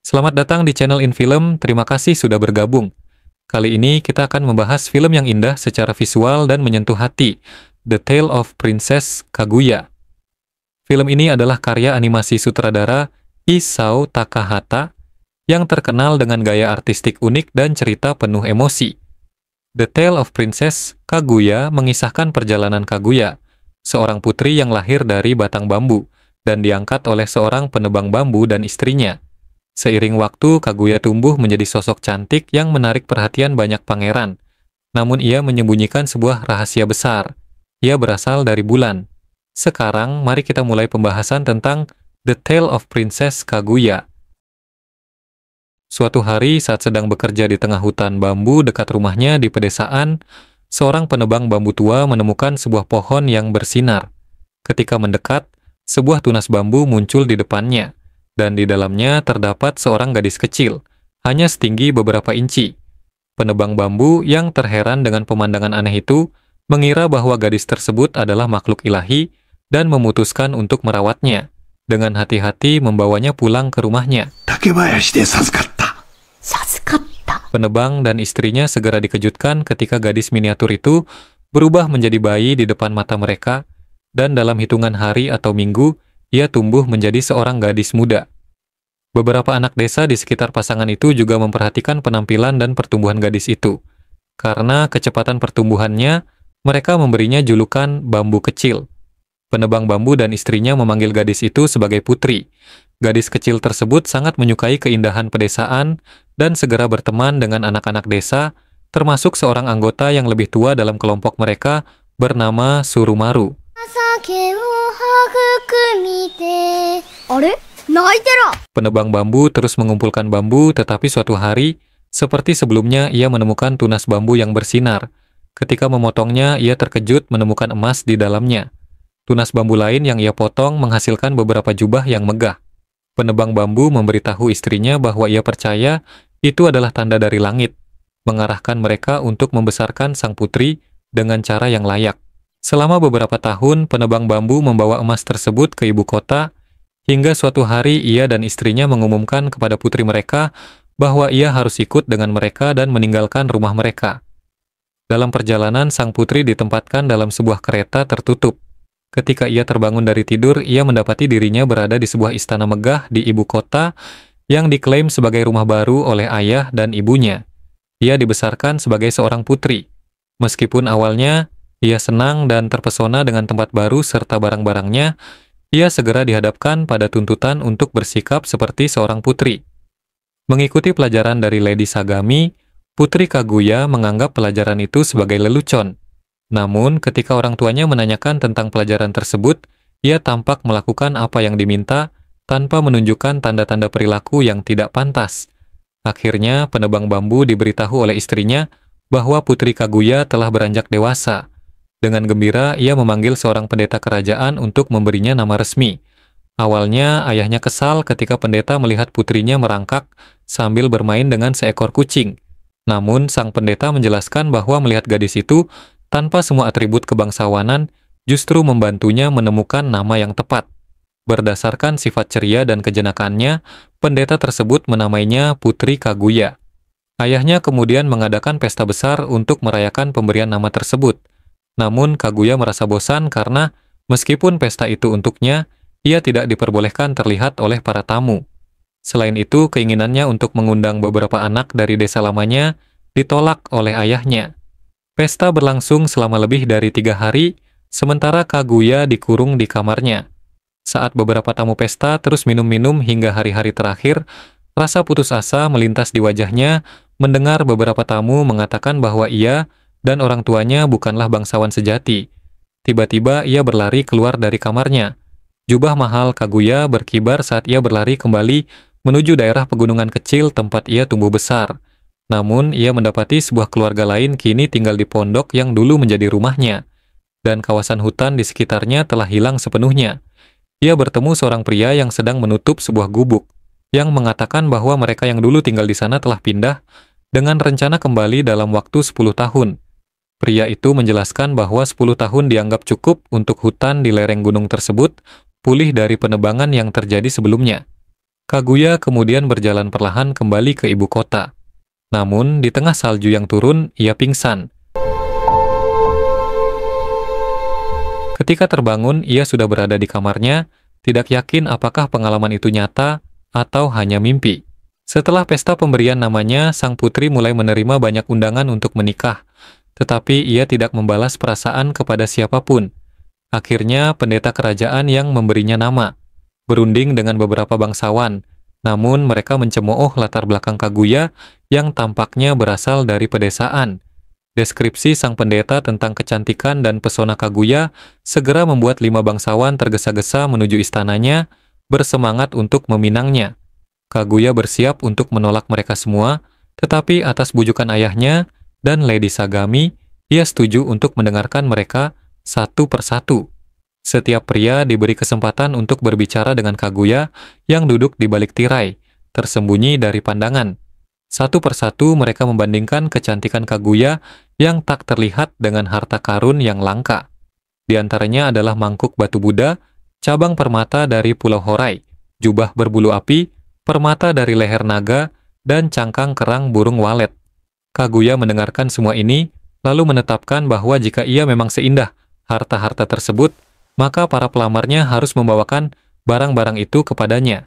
Selamat datang di channel Infilm, terima kasih sudah bergabung. Kali ini kita akan membahas film yang indah secara visual dan menyentuh hati, The Tale of Princess Kaguya. Film ini adalah karya animasi sutradara Isao Takahata yang terkenal dengan gaya artistik unik dan cerita penuh emosi. The Tale of Princess Kaguya mengisahkan perjalanan Kaguya, seorang putri yang lahir dari batang bambu dan diangkat oleh seorang penebang bambu dan istrinya. Seiring waktu, Kaguya tumbuh menjadi sosok cantik yang menarik perhatian banyak pangeran. Namun ia menyembunyikan sebuah rahasia besar. Ia berasal dari bulan. Sekarang, mari kita mulai pembahasan tentang The Tale of Princess Kaguya. Suatu hari saat sedang bekerja di tengah hutan bambu dekat rumahnya di pedesaan, seorang penebang bambu tua menemukan sebuah pohon yang bersinar. Ketika mendekat, sebuah tunas bambu muncul di depannya. Dan di dalamnya terdapat seorang gadis kecil, hanya setinggi beberapa inci. Penebang bambu yang terheran dengan pemandangan aneh itu, mengira bahwa gadis tersebut adalah makhluk ilahi dan memutuskan untuk merawatnya. Dengan hati-hati membawanya pulang ke rumahnya. Penebang dan istrinya segera dikejutkan ketika gadis miniatur itu berubah menjadi bayi di depan mata mereka, dan dalam hitungan hari atau minggu, ia tumbuh menjadi seorang gadis muda. Beberapa anak desa di sekitar pasangan itu juga memperhatikan penampilan dan pertumbuhan gadis itu. Karena kecepatan pertumbuhannya, mereka memberinya julukan bambu kecil. Penebang bambu dan istrinya memanggil gadis itu sebagai putri. Gadis kecil tersebut sangat menyukai keindahan pedesaan dan segera berteman dengan anak-anak desa, termasuk seorang anggota yang lebih tua dalam kelompok mereka bernama Surumaru. Penebang bambu terus mengumpulkan bambu, tetapi suatu hari, seperti sebelumnya, ia menemukan tunas bambu yang bersinar. Ketika memotongnya, ia terkejut menemukan emas di dalamnya. Tunas bambu lain yang ia potong menghasilkan beberapa jubah yang megah. Penebang bambu memberitahu istrinya bahwa ia percaya itu adalah tanda dari langit, mengarahkan mereka untuk membesarkan sang putri dengan cara yang layak. Selama beberapa tahun, penebang bambu membawa emas tersebut ke ibu kota, hingga suatu hari ia dan istrinya mengumumkan kepada putri mereka bahwa ia harus ikut dengan mereka dan meninggalkan rumah mereka. Dalam perjalanan, sang putri ditempatkan dalam sebuah kereta tertutup. Ketika ia terbangun dari tidur, ia mendapati dirinya berada di sebuah istana megah di ibu kota yang diklaim sebagai rumah baru oleh ayah dan ibunya. Ia dibesarkan sebagai seorang putri. Meskipun awalnya ia senang dan terpesona dengan tempat baru serta barang-barangnya, ia segera dihadapkan pada tuntutan untuk bersikap seperti seorang putri. Mengikuti pelajaran dari Lady Sagami, Putri Kaguya menganggap pelajaran itu sebagai lelucon. Namun, ketika orang tuanya menanyakan tentang pelajaran tersebut, ia tampak melakukan apa yang diminta tanpa menunjukkan tanda-tanda perilaku yang tidak pantas. Akhirnya, penebang bambu diberitahu oleh istrinya bahwa Putri Kaguya telah beranjak dewasa. Dengan gembira, ia memanggil seorang pendeta kerajaan untuk memberinya nama resmi. Awalnya, ayahnya kesal ketika pendeta melihat putrinya merangkak sambil bermain dengan seekor kucing. Namun, sang pendeta menjelaskan bahwa melihat gadis itu tanpa semua atribut kebangsawanan justru membantunya menemukan nama yang tepat. Berdasarkan sifat ceria dan kejenakannya, pendeta tersebut menamainya Putri Kaguya. Ayahnya kemudian mengadakan pesta besar untuk merayakan pemberian nama tersebut. Namun Kaguya merasa bosan karena meskipun pesta itu untuknya, ia tidak diperbolehkan terlihat oleh para tamu. Selain itu, keinginannya untuk mengundang beberapa anak dari desa lamanya ditolak oleh ayahnya. Pesta berlangsung selama lebih dari 3 hari, sementara Kaguya dikurung di kamarnya. Saat beberapa tamu pesta terus minum-minum hingga hari-hari terakhir, rasa putus asa melintas di wajahnya mendengar beberapa tamu mengatakan bahwa ia dan orang tuanya bukanlah bangsawan sejati. Tiba-tiba ia berlari keluar dari kamarnya. Jubah mahal Kaguya berkibar saat ia berlari kembali menuju daerah pegunungan kecil tempat ia tumbuh besar. Namun, ia mendapati sebuah keluarga lain kini tinggal di pondok yang dulu menjadi rumahnya. Dan kawasan hutan di sekitarnya telah hilang sepenuhnya. Ia bertemu seorang pria yang sedang menutup sebuah gubuk, yang mengatakan bahwa mereka yang dulu tinggal di sana telah pindah dengan rencana kembali dalam waktu 10 tahun. Pria itu menjelaskan bahwa 10 tahun dianggap cukup untuk hutan di lereng gunung tersebut pulih dari penebangan yang terjadi sebelumnya. Kaguya kemudian berjalan perlahan kembali ke ibu kota. Namun, di tengah salju yang turun, ia pingsan. Ketika terbangun, ia sudah berada di kamarnya, tidak yakin apakah pengalaman itu nyata atau hanya mimpi. Setelah pesta pemberian namanya, sang putri mulai menerima banyak undangan untuk menikah, tetapi ia tidak membalas perasaan kepada siapapun. Akhirnya, pendeta kerajaan yang memberinya nama, berunding dengan beberapa bangsawan, namun mereka mencemooh latar belakang Kaguya yang tampaknya berasal dari pedesaan. Deskripsi sang pendeta tentang kecantikan dan pesona Kaguya segera membuat 5 bangsawan tergesa-gesa menuju istananya, bersemangat untuk meminangnya. Kaguya bersiap untuk menolak mereka semua, tetapi atas bujukan ayahnya dan Lady Sagami, ia setuju untuk mendengarkan mereka satu persatu. Setiap pria diberi kesempatan untuk berbicara dengan Kaguya yang duduk di balik tirai, tersembunyi dari pandangan. Satu persatu mereka membandingkan kecantikan Kaguya yang tak terlihat dengan harta karun yang langka. Di antaranya adalah mangkuk batu Buddha, cabang permata dari Pulau Horai, jubah berbulu api, permata dari leher naga, dan cangkang kerang burung walet. Kaguya mendengarkan semua ini, lalu menetapkan bahwa jika ia memang seindah harta-harta tersebut, maka para pelamarnya harus membawakan barang-barang itu kepadanya.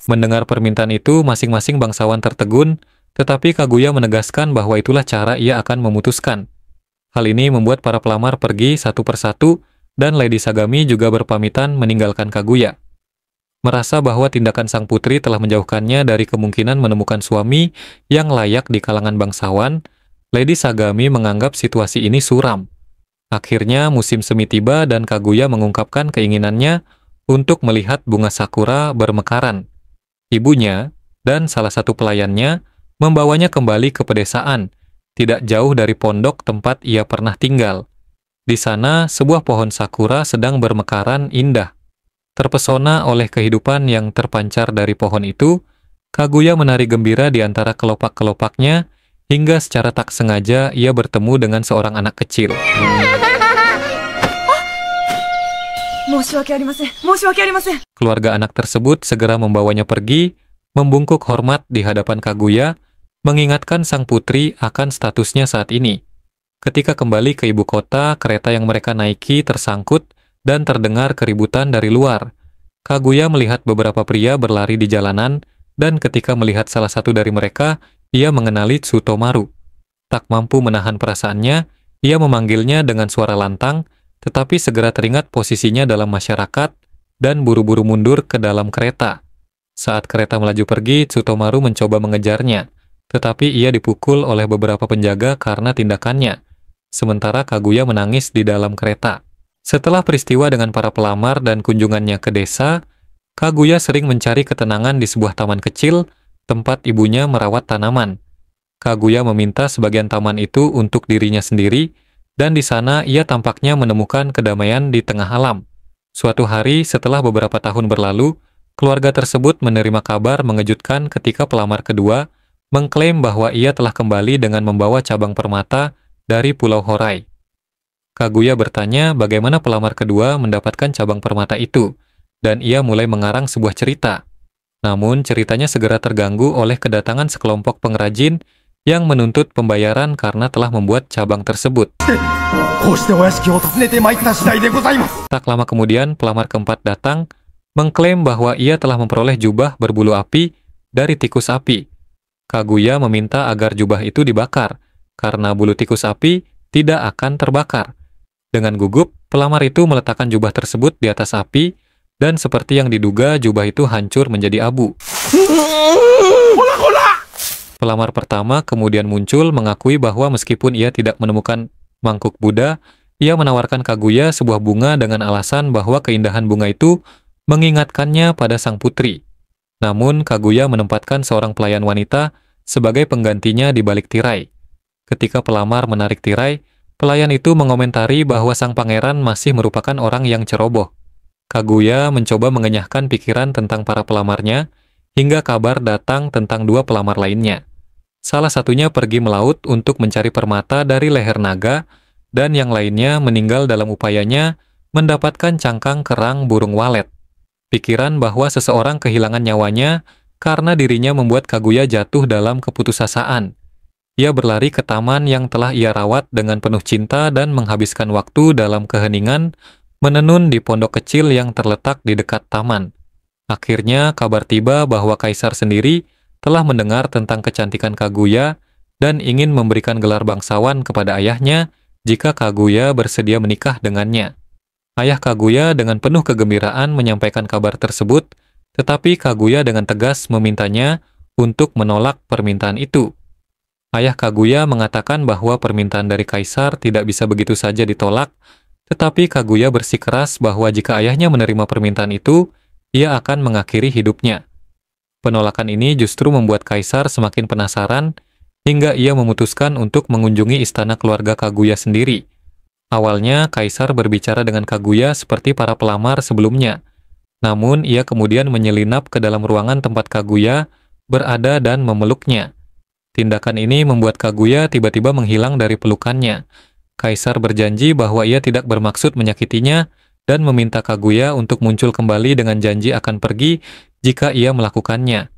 Mendengar permintaan itu, masing-masing bangsawan tertegun, tetapi Kaguya menegaskan bahwa itulah cara ia akan memutuskan. Hal ini membuat para pelamar pergi satu persatu, dan Lady Sagami juga berpamitan meninggalkan Kaguya. Merasa bahwa tindakan sang putri telah menjauhkannya dari kemungkinan menemukan suami yang layak di kalangan bangsawan, Lady Sagami menganggap situasi ini suram. Akhirnya musim semi tiba dan Kaguya mengungkapkan keinginannya untuk melihat bunga sakura bermekaran. Ibunya dan salah satu pelayannya membawanya kembali ke pedesaan, tidak jauh dari pondok tempat ia pernah tinggal. Di sana, sebuah pohon sakura sedang bermekaran indah. Terpesona oleh kehidupan yang terpancar dari pohon itu, Kaguya menari gembira di antara kelopak-kelopaknya, hingga secara tak sengaja ia bertemu dengan seorang anak kecil. Keluarga anak tersebut segera membawanya pergi, membungkuk hormat di hadapan Kaguya, mengingatkan sang putri akan statusnya saat ini. Ketika kembali ke ibu kota, kereta yang mereka naiki tersangkut dan terdengar keributan dari luar. Kaguya melihat beberapa pria berlari di jalanan, dan ketika melihat salah satu dari mereka, ia mengenali Tsutomaru. Tak mampu menahan perasaannya, ia memanggilnya dengan suara lantang, tetapi segera teringat posisinya dalam masyarakat dan buru-buru mundur ke dalam kereta. Saat kereta melaju pergi, Tsutomaru mencoba mengejarnya, tetapi ia dipukul oleh beberapa penjaga karena tindakannya. Sementara Kaguya menangis di dalam kereta. Setelah peristiwa dengan para pelamar dan kunjungannya ke desa, Kaguya sering mencari ketenangan di sebuah taman kecil, tempat ibunya merawat tanaman. Kaguya meminta sebagian taman itu untuk dirinya sendiri, dan di sana ia tampaknya menemukan kedamaian di tengah alam. Suatu hari setelah beberapa tahun berlalu, keluarga tersebut menerima kabar mengejutkan ketika pelamar kedua mengklaim bahwa ia telah kembali dengan membawa cabang permata dari Pulau Horai. Kaguya bertanya bagaimana pelamar kedua mendapatkan cabang permata itu, dan ia mulai mengarang sebuah cerita. Namun ceritanya segera terganggu oleh kedatangan sekelompok pengrajin yang menuntut pembayaran karena telah membuat cabang tersebut. Tak lama kemudian, pelamar keempat datang, mengklaim bahwa ia telah memperoleh jubah berbulu api dari tikus api. Kaguya meminta agar jubah itu dibakar, karena bulu tikus api tidak akan terbakar. Dengan gugup, pelamar itu meletakkan jubah tersebut di atas api, dan seperti yang diduga, jubah itu hancur menjadi abu. Pelamar pertama kemudian muncul mengakui bahwa meskipun ia tidak menemukan mangkuk Buddha, ia menawarkan Kaguya sebuah bunga dengan alasan bahwa keindahan bunga itu mengingatkannya pada sang putri. Namun, Kaguya menempatkan seorang pelayan wanita sebagai penggantinya di balik tirai. Ketika pelamar menarik tirai, pelayan itu mengomentari bahwa sang pangeran masih merupakan orang yang ceroboh. Kaguya mencoba mengenyahkan pikiran tentang para pelamarnya, hingga kabar datang tentang 2 pelamar lainnya. Salah satunya pergi melaut untuk mencari permata dari leher naga, dan yang lainnya meninggal dalam upayanya mendapatkan cangkang kerang burung walet. Pikiran bahwa seseorang kehilangan nyawanya karena dirinya membuat Kaguya jatuh dalam keputusasaan. Ia berlari ke taman yang telah ia rawat dengan penuh cinta dan menghabiskan waktu dalam keheningan menenun di pondok kecil yang terletak di dekat taman. Akhirnya kabar tiba bahwa kaisar sendiri telah mendengar tentang kecantikan Kaguya dan ingin memberikan gelar bangsawan kepada ayahnya jika Kaguya bersedia menikah dengannya. Ayah Kaguya dengan penuh kegembiraan menyampaikan kabar tersebut, tetapi Kaguya dengan tegas memintanya untuk menolak permintaan itu. Ayah Kaguya mengatakan bahwa permintaan dari kaisar tidak bisa begitu saja ditolak, tetapi Kaguya bersikeras bahwa jika ayahnya menerima permintaan itu, ia akan mengakhiri hidupnya. Penolakan ini justru membuat kaisar semakin penasaran, hingga ia memutuskan untuk mengunjungi istana keluarga Kaguya sendiri. Awalnya, kaisar berbicara dengan Kaguya seperti para pelamar sebelumnya. Namun, ia kemudian menyelinap ke dalam ruangan tempat Kaguya berada dan memeluknya. Tindakan ini membuat Kaguya tiba-tiba menghilang dari pelukannya. Kaisar berjanji bahwa ia tidak bermaksud menyakitinya dan meminta Kaguya untuk muncul kembali dengan janji akan pergi jika ia melakukannya.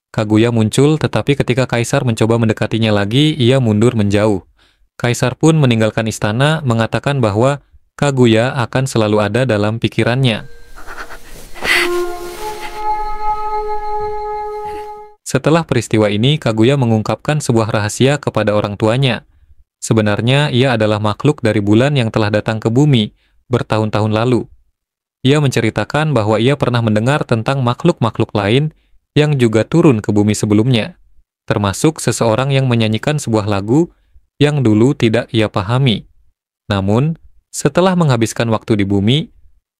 Kaguya muncul, tetapi ketika kaisar mencoba mendekatinya lagi, ia mundur menjauh. Kaisar pun meninggalkan istana, mengatakan bahwa Kaguya akan selalu ada dalam pikirannya. Setelah peristiwa ini, Kaguya mengungkapkan sebuah rahasia kepada orang tuanya. Sebenarnya, ia adalah makhluk dari bulan yang telah datang ke bumi bertahun-tahun lalu. Ia menceritakan bahwa ia pernah mendengar tentang makhluk-makhluk lain yang juga turun ke bumi sebelumnya, termasuk seseorang yang menyanyikan sebuah lagu yang dulu tidak ia pahami. Namun, setelah menghabiskan waktu di bumi,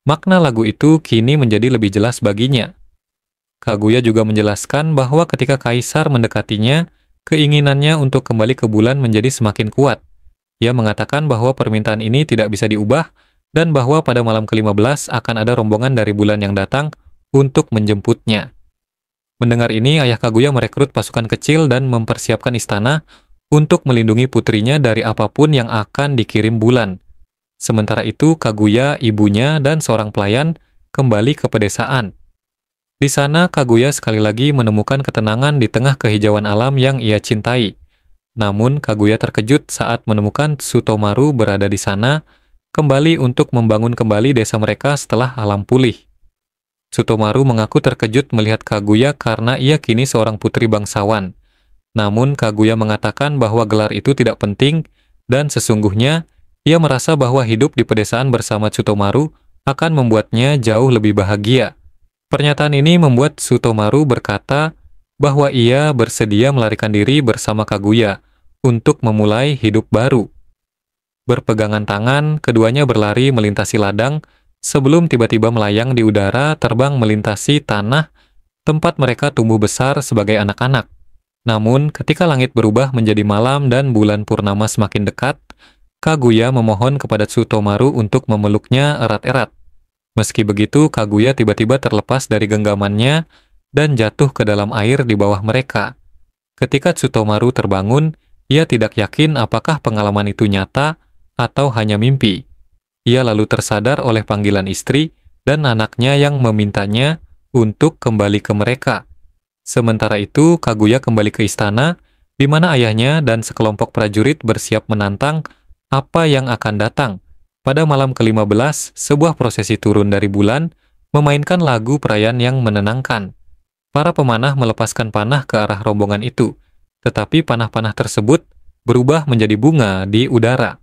makna lagu itu kini menjadi lebih jelas baginya. Kaguya juga menjelaskan bahwa ketika kaisar mendekatinya, keinginannya untuk kembali ke bulan menjadi semakin kuat. Ia mengatakan bahwa permintaan ini tidak bisa diubah dan bahwa pada malam ke-15 akan ada rombongan dari bulan yang datang untuk menjemputnya. Mendengar ini, ayah Kaguya merekrut pasukan kecil dan mempersiapkan istana untuk melindungi putrinya dari apapun yang akan dikirim bulan. Sementara itu, Kaguya, ibunya, dan seorang pelayan kembali ke pedesaan. Di sana, Kaguya sekali lagi menemukan ketenangan di tengah kehijauan alam yang ia cintai. Namun, Kaguya terkejut saat menemukan Tsutomaru berada di sana, kembali untuk membangun kembali desa mereka setelah alam pulih. Tsutomaru mengaku terkejut melihat Kaguya karena ia kini seorang putri bangsawan. Namun, Kaguya mengatakan bahwa gelar itu tidak penting, dan sesungguhnya, ia merasa bahwa hidup di pedesaan bersama Tsutomaru akan membuatnya jauh lebih bahagia. Pernyataan ini membuat Tsutomaru berkata bahwa ia bersedia melarikan diri bersama Kaguya untuk memulai hidup baru. Berpegangan tangan, keduanya berlari melintasi ladang sebelum tiba-tiba melayang di udara terbang melintasi tanah tempat mereka tumbuh besar sebagai anak-anak. Namun, ketika langit berubah menjadi malam dan bulan purnama semakin dekat, Kaguya memohon kepada Tsutomaru untuk memeluknya erat-erat. Meski begitu, Kaguya tiba-tiba terlepas dari genggamannya dan jatuh ke dalam air di bawah mereka. Ketika Tsutomaru terbangun, ia tidak yakin apakah pengalaman itu nyata atau hanya mimpi. Ia lalu tersadar oleh panggilan istri dan anaknya yang memintanya untuk kembali ke mereka. Sementara itu, Kaguya kembali ke istana, di mana ayahnya dan sekelompok prajurit bersiap menantang apa yang akan datang. Pada malam ke-15, sebuah prosesi turun dari bulan memainkan lagu perayaan yang menenangkan. Para pemanah melepaskan panah ke arah rombongan itu, tetapi panah-panah tersebut berubah menjadi bunga di udara.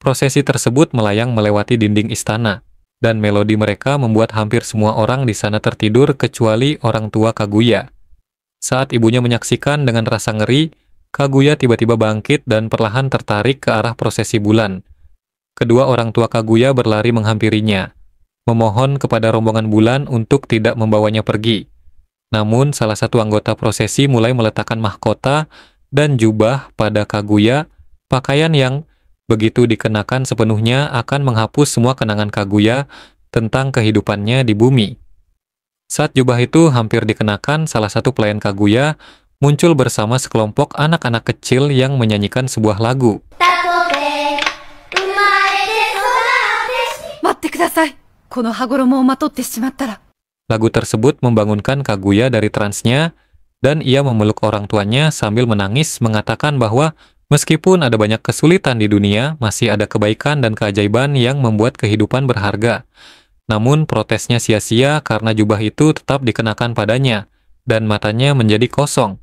Prosesi tersebut melayang melewati dinding istana, dan melodi mereka membuat hampir semua orang di sana tertidur kecuali orang tua Kaguya. Saat ibunya menyaksikan dengan rasa ngeri, Kaguya tiba-tiba bangkit dan perlahan tertarik ke arah prosesi bulan. Kedua orang tua Kaguya berlari menghampirinya, memohon kepada rombongan bulan untuk tidak membawanya pergi. Namun, salah satu anggota prosesi mulai meletakkan mahkota dan jubah pada Kaguya, pakaian yang begitu dikenakan sepenuhnya akan menghapus semua kenangan Kaguya tentang kehidupannya di bumi. Saat jubah itu hampir dikenakan, salah satu pelayan Kaguya muncul bersama sekelompok anak-anak kecil yang menyanyikan sebuah lagu. ください。この羽衣をまとってしまったら。Lagu tersebut membangunkan Kaguya dari transnya, dan ia memeluk orang tuanya sambil menangis mengatakan bahwa meskipun ada banyak kesulitan di dunia, masih ada kebaikan dan keajaiban yang membuat kehidupan berharga. Namun protesnya sia-sia karena jubah itu tetap dikenakan padanya, dan matanya menjadi kosong.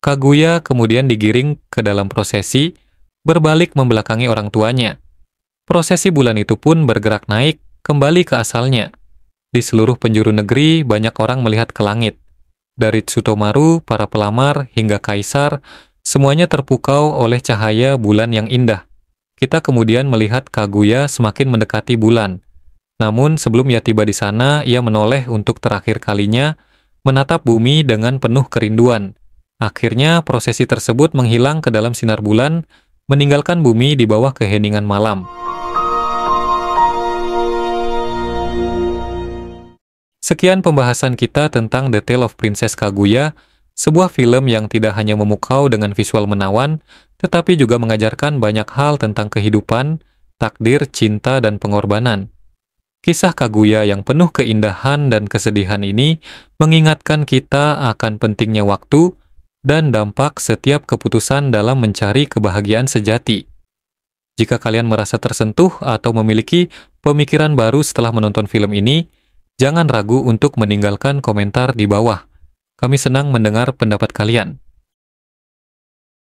Kaguya kemudian digiring ke dalam prosesi, berbalik membelakangi orang tuanya. Prosesi bulan itu pun bergerak naik, kembali ke asalnya. Di seluruh penjuru negeri, banyak orang melihat ke langit. Dari Tsutomaru, para pelamar, hingga kaisar, semuanya terpukau oleh cahaya bulan yang indah. Kita kemudian melihat Kaguya semakin mendekati bulan. Namun sebelum ia tiba di sana, ia menoleh untuk terakhir kalinya, menatap bumi dengan penuh kerinduan. Akhirnya, prosesi tersebut menghilang ke dalam sinar bulan, meninggalkan bumi di bawah keheningan malam. Sekian pembahasan kita tentang The Tale of Princess Kaguya, sebuah film yang tidak hanya memukau dengan visual menawan, tetapi juga mengajarkan banyak hal tentang kehidupan, takdir, cinta, dan pengorbanan. Kisah Kaguya yang penuh keindahan dan kesedihan ini mengingatkan kita akan pentingnya waktu dan dampak setiap keputusan dalam mencari kebahagiaan sejati. Jika kalian merasa tersentuh atau memiliki pemikiran baru setelah menonton film ini, jangan ragu untuk meninggalkan komentar di bawah. Kami senang mendengar pendapat kalian.